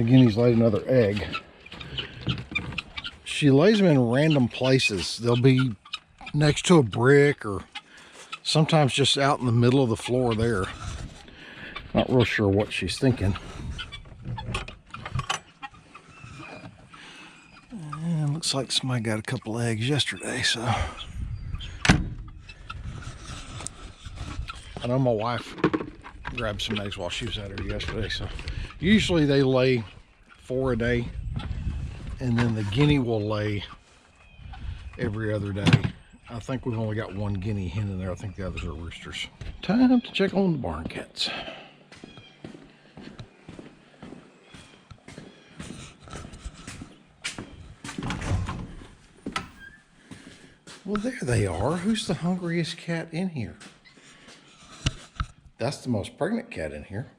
the guinea's laid another egg. She lays them in random places. They'll be next to a brick or sometimes just out in the middle of the floor there. Not real sure what she's thinking. And looks like somebody got a couple eggs yesterday, so. I know my wife grabbed some eggs while she was out here yesterday, so. Usually they lay 4 a day, and then the guinea will lay every other day. I think we've only got one guinea hen in there. I think the others are roosters. Time to check on the barn cats. Well, there they are. Who's the hungriest cat in here? That's the most pregnant cat in here.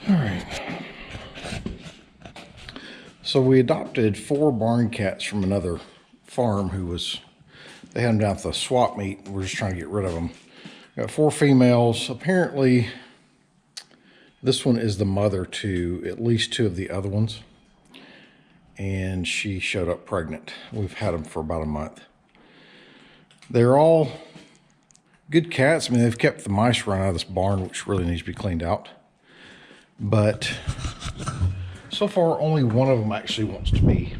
All right. So we adopted 4 barn cats from another farm they had them down at the swap meet. We're just trying to get rid of them. Got 4 females. Apparently, this one is the mother to at least 2 of the other ones. And she showed up pregnant. We've had them for about a month. They're all good cats. I mean, they've kept the mice run out of this barn, which really needs to be cleaned out. But so far, only one of them actually wants to be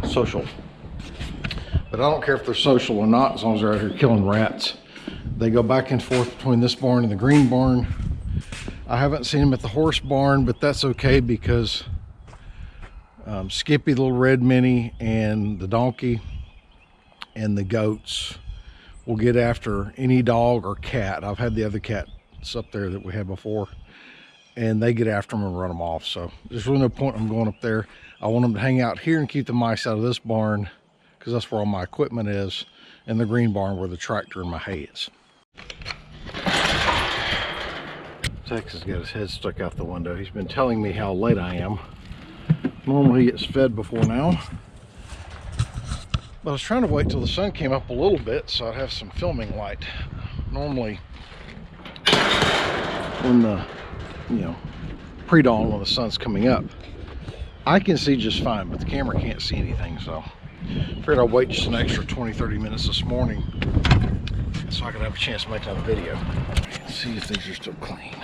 social. But I don't care if they're social or not, as long as they're out here killing rats. They go back and forth between this barn and the green barn. I haven't seen them at the horse barn, but that's okay because Skippy, the little red mini, and the donkey and the goats will get after any dog or cat. I've had the other cats up there that we had before, and they get after them and run them off. So there's really no point in going up there. I want them to hang out here and keep the mice out of this barn, because that's where all my equipment is, and the green barn where the tractor and my hay is. Texas got his head stuck out the window. He's been telling me how late I am. Normally he gets fed before now. But I was trying to wait till the sun came up a little bit so I'd have some filming light. Normally when the, pre-dawn, when the sun's coming up, I can see just fine, but the camera can't see anything, so I figured I'd wait just an extra 20-30 minutes this morning so I could have a chance to make another video. Let's see if these are still clean.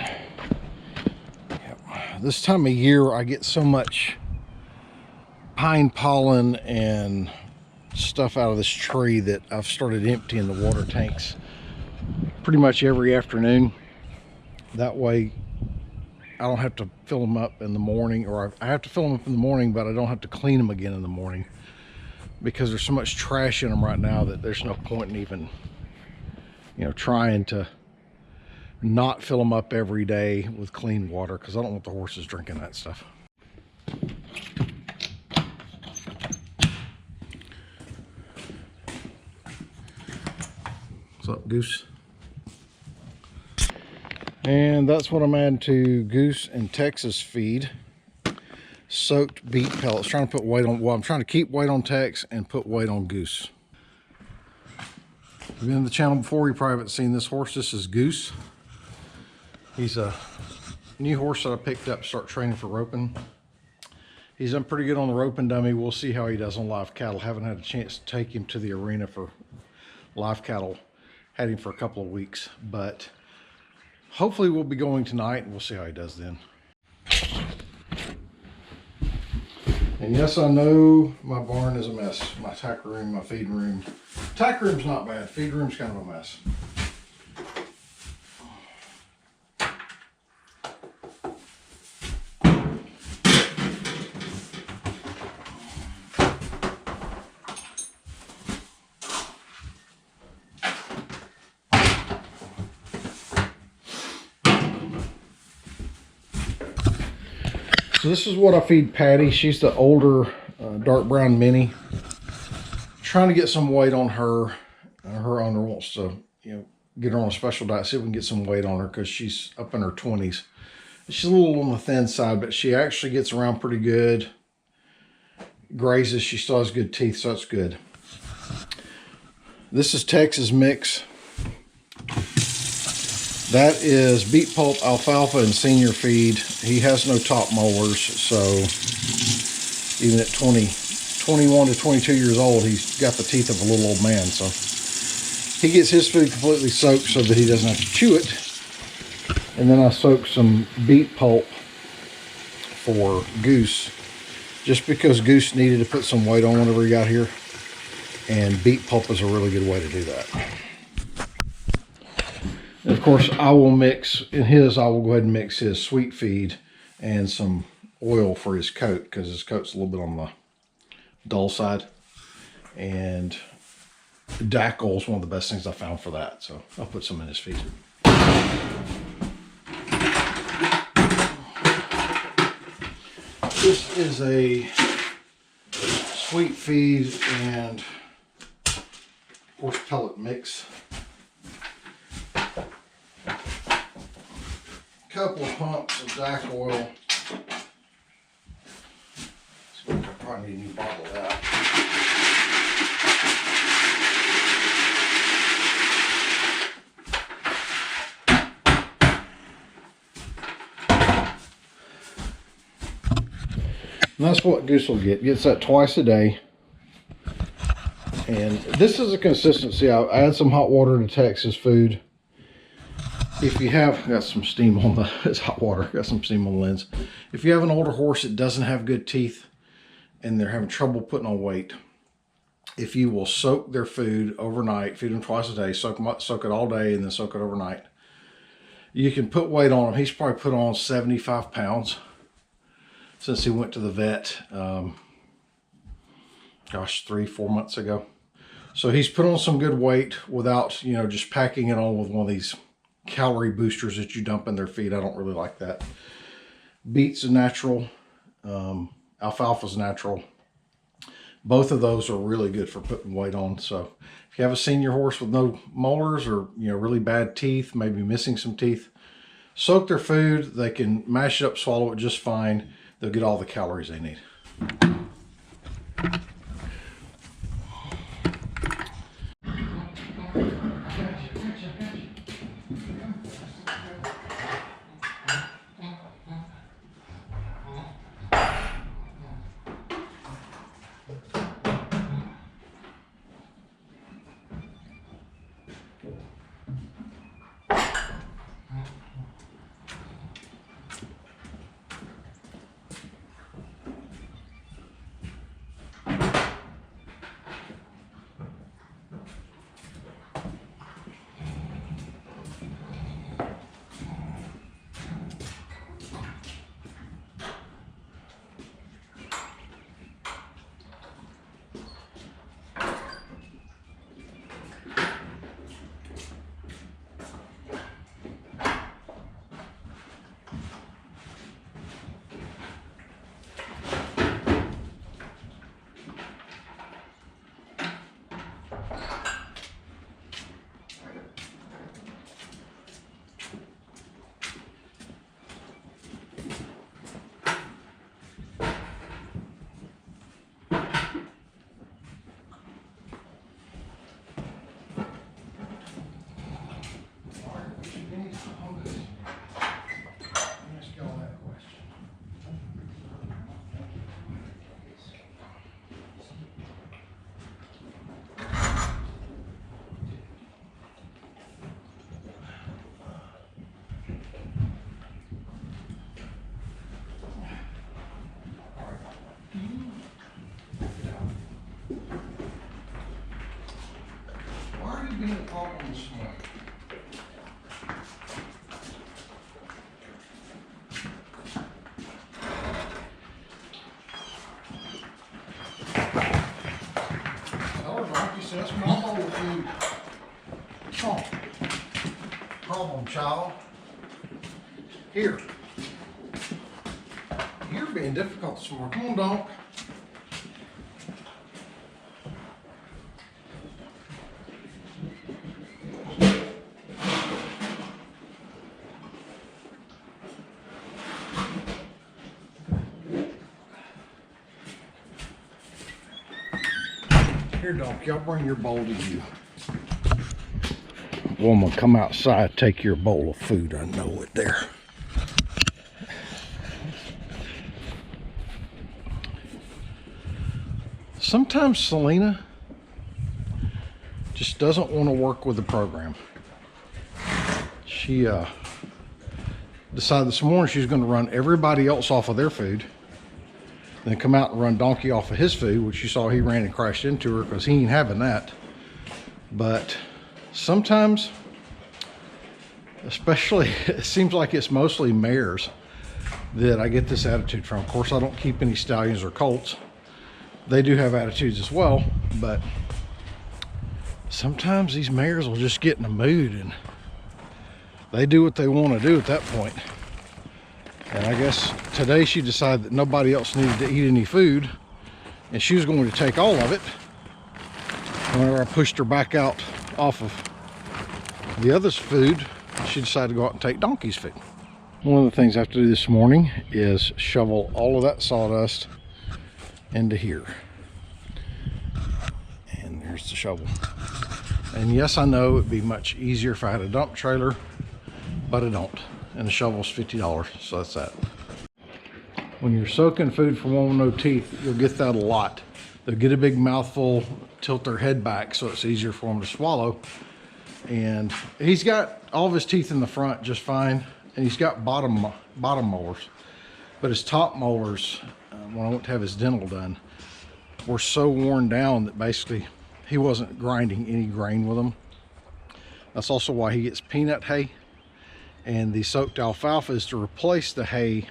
Yep. This time of year I get so much pine pollen and stuff out of this tree that I've started emptying the water tanks pretty much every afternoon. That way I don't have to fill them up in the morning, or I have to fill them up in the morning, but I don't have to clean them again in the morning, because there's so much trash in them right now that there's no point in even, trying to not fill them up every day with clean water, because I don't want the horses drinking that stuff. What's up, Goose? And that's what I'm adding to Goose and Texas feed. Soaked beet pellets. Trying to put weight on, well, I'm trying to keep weight on Tex and put weight on Goose. If you've been on the channel before, you probably haven't seen this horse. This is Goose. He's a new horse that I picked up to start training for roping. He's done pretty good on the roping dummy. We'll see how he does on live cattle. Haven't had a chance to take him to the arena for live cattle. Had him for a couple of weeks, but hopefully we'll be going tonight and we'll see how he does then. And yes, I know my barn is a mess. My tack room, my feed room. Tack room's not bad. Feed room's kind of a mess. So this is what I feed Patty. She's the older dark brown mini. Trying to get some weight on her. Her owner wants to, get her on a special diet, see if we can get some weight on her, because she's up in her 20s. She's a little on the thin side, but she actually gets around pretty good. grazes, she still has good teeth, so that's good. This is Texas Mix. That is beet pulp, alfalfa, and senior feed. He has no top molars, so even at 21 to 22 years old, he's got the teeth of a little old man. So he gets his food completely soaked so that he doesn't have to chew it. And then I soak some beet pulp for Goose, just because Goose needed to put some weight on whenever he got here. And beet pulp is a really good way to do that. And of course, I will mix, in his, I will go ahead and mix his sweet feed and some oil for his coat, because his coat's a little bit on the dull side. And Dactyl is one of the best things I found for that, so I'll put some in his feed. This is a sweet feed and horse pellet mix. Couple of pumps of DAC oil. So I probably need a new bottle of that. And that's what Goose will get. Gets that twice a day. And this is a consistency. I add some hot water to Texas food. If you have, got some steam on the, it's hot water, got some steam on the lens. If you have an older horse that doesn't have good teeth and they're having trouble putting on weight, if you will soak their food overnight, feed them twice a day, soak it all day and then soak it overnight, you can put weight on him. He's probably put on 75 pounds since he went to the vet, 3-4 months ago. So he's put on some good weight without, you know, just packing it on with one of these calorie boosters that you dump in their feed. I don't really like that. Beets are natural. Alfalfa's natural. Both of those are really good for putting weight on. So if you have a senior horse with no molars or, you know, really bad teeth, maybe missing some teeth, soak their food. They can mash it up, swallow it just fine. They'll get all the calories they need. Being a problem this morning. Oh, Rocky says, Mama with you. Come on. Problem, child. Here. You're being difficult this morning. Come on, Donk. Here, donkey, I'll bring your bowl to you. Woman, come outside, take your bowl of food. I know it there. Sometimes Selena just doesn't want to work with the program. She decided this morning she was going to run everybody else off of their food, then come out and run Donkey off of his food, which you saw he ran and crashed into her because he ain't having that. But sometimes, especially, it seems like it's mostly mares that I get this attitude from. Of course, I don't keep any stallions or colts. They do have attitudes as well, but sometimes these mares will just get in a mood and they do what they want to do at that point. And I guess today she decided that nobody else needed to eat any food and she was going to take all of it. Whenever I pushed her back out off of the other's food, she decided to go out and take Donkey's food. One of the things I have to do this morning is shovel all of that sawdust into here. And there's the shovel. And yes, I know it'd be much easier if I had a dump trailer, but I don't. And the shovel's $50, so that's that. When you're soaking food for one with no teeth, you'll get that a lot. They'll get a big mouthful, tilt their head back so it's easier for them to swallow. And he's got all of his teeth in the front just fine, and he's got bottom molars. But his top molars, when I went to have his dental done, were so worn down that basically he wasn't grinding any grain with them. That's also why he gets peanut hay. And the soaked alfalfa is to replace the hay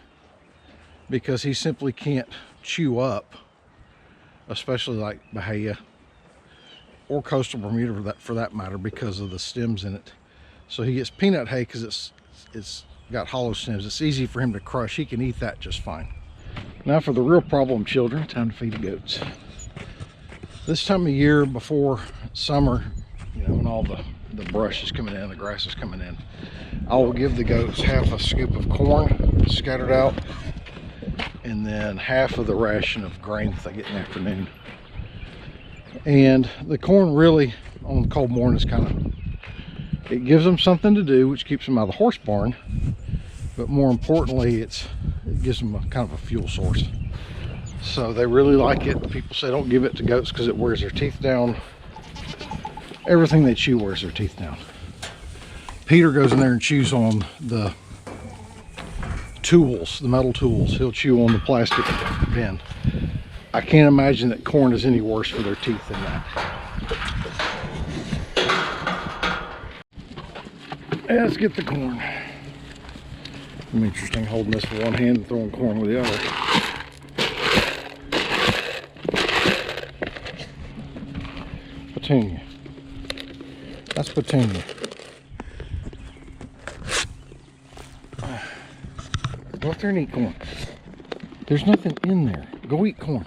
because he simply can't chew up, especially like Bahia or coastal Bermuda for that matter, because of the stems in it. So he gets peanut hay because it's got hollow stems. It's easy for him to crush. He can eat that just fine. Now for the real problem children, time to feed the goats. This time of year before summer, you know, when all the brush is coming in, the grass is coming in, I will give the goats half a scoop of corn scattered out and then half of the ration of grain that they get in the afternoon. And the corn really on the cold mornings it gives them something to do, which keeps them out of the horse barn, but more importantly it gives them a kind of a fuel source. So they really like it. People say don't give it to goats because it wears their teeth down. Everything they chew wears their teeth down. Peter goes in there and chews on the tools, the metal tools. He'll chew on the plastic bin. I can't imagine that corn is any worse for their teeth than that. Let's get the corn. It's interesting holding this with one hand and throwing corn with the other. Petunia. That's Petunia. Go up there and eat corn. There's nothing in there. Go eat corn.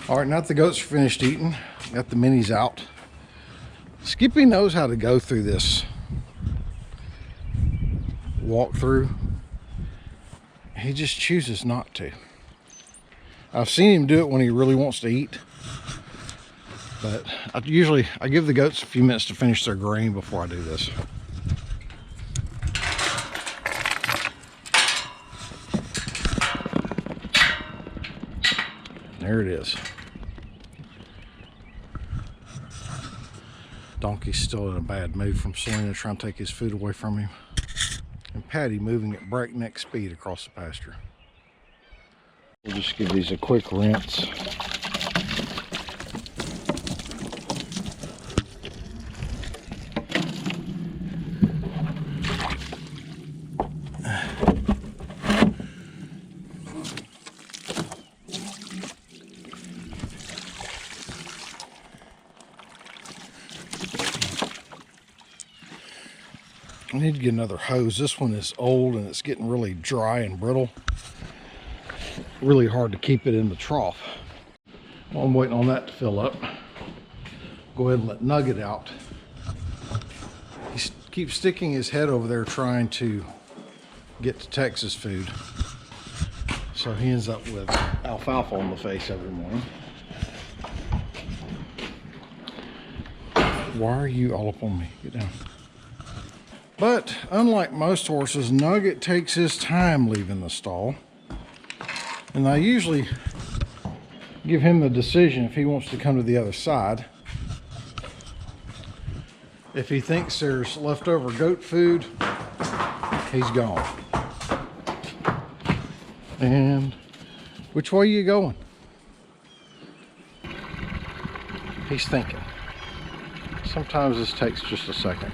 All right, now that the goats are finished eating, got the minis out. Skippy knows how to go through this walk through. He just chooses not to. I've seen him do it when he really wants to eat, but I give the goats a few minutes to finish their grain before I do this. There it is. Donkey's still in a bad mood from Selena trying to take his food away from him, and Patty moving at breakneck speed across the pasture. We'll just give these a quick rinse. I need to get another hose. This one is old and it's getting really dry and brittle. Really hard to keep it in the trough. While I'm waiting on that to fill up, go ahead and let Nugget out. He's keeps sticking his head over there trying to get to Texas food. So he ends up with alfalfa on the face every morning. Why are you all up on me? Get down. But unlike most horses, Nugget takes his time leaving the stall. And I usually give him the decision if he wants to come to the other side. If he thinks there's leftover goat food, he's gone. And which way are you going? He's thinking. Sometimes this takes just a second.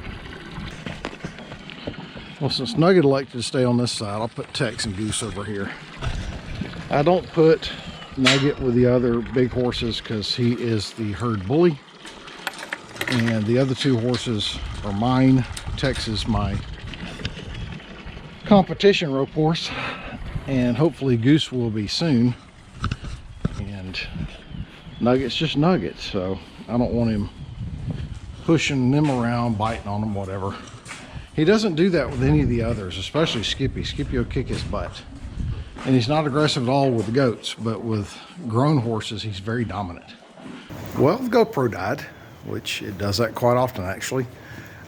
Well, since Nugget elected to stay on this side, I'll put Tex and Goose over here. I don't put Nugget with the other big horses because he is the herd bully. And the other two horses are mine. Tex is my competition rope horse. And hopefully Goose will be soon. And Nugget's just Nugget, so I don't want him pushing them around, biting on them, whatever. He doesn't do that with any of the others, especially Skippy. Skippy will kick his butt. And he's not aggressive at all with the goats, but with grown horses, he's very dominant. Well, the GoPro died, which it does that quite often, actually.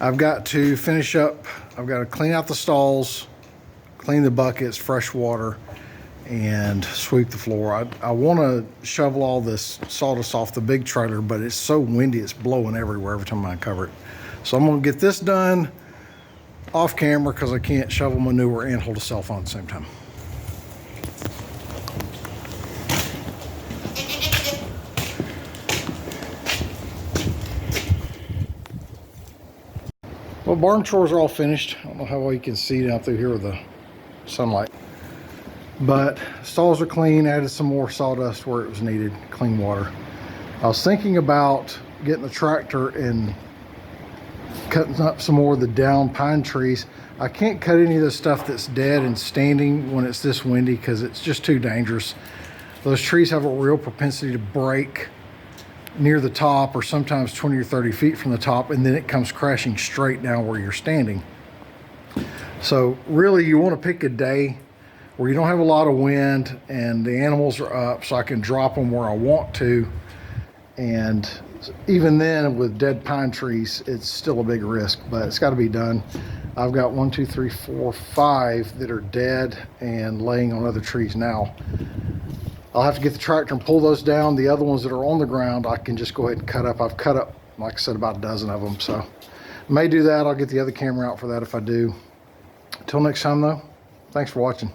I've got to finish up. I've got to clean out the stalls, clean the buckets, fresh water, and sweep the floor. I want to shovel all this sawdust off the big trailer, but it's so windy, it's blowing everywhere every time I cover it. So I'm going to get this done off camera because I can't shovel manure and hold a cell phone at the same time. Well, barn chores are all finished. I don't know how well you can see down through here with the sunlight. But stalls are clean, added some more sawdust where it was needed, clean water. I was thinking about getting the tractor and cutting up some more of the down pine trees. I can't cut any of the stuff that's dead and standing when it's this windy because it's just too dangerous. Those trees have a real propensity to break near the top or sometimes 20 or 30 feet from the top, and then it comes crashing straight down where you're standing. So really you want to pick a day where you don't have a lot of wind and the animals are up so I can drop them where I want to. And even then with dead pine trees, it's still a big risk, but it's got to be done. I've got 1, 2, 3, 4, 5 that are dead and laying on other trees now. I'll have to get the tractor and pull those down. The other ones that are on the ground, I can just go ahead and cut up. I've cut up, like I said, about a dozen of them. So I may do that. I'll get the other camera out for that if I do. Until next time though, thanks for watching.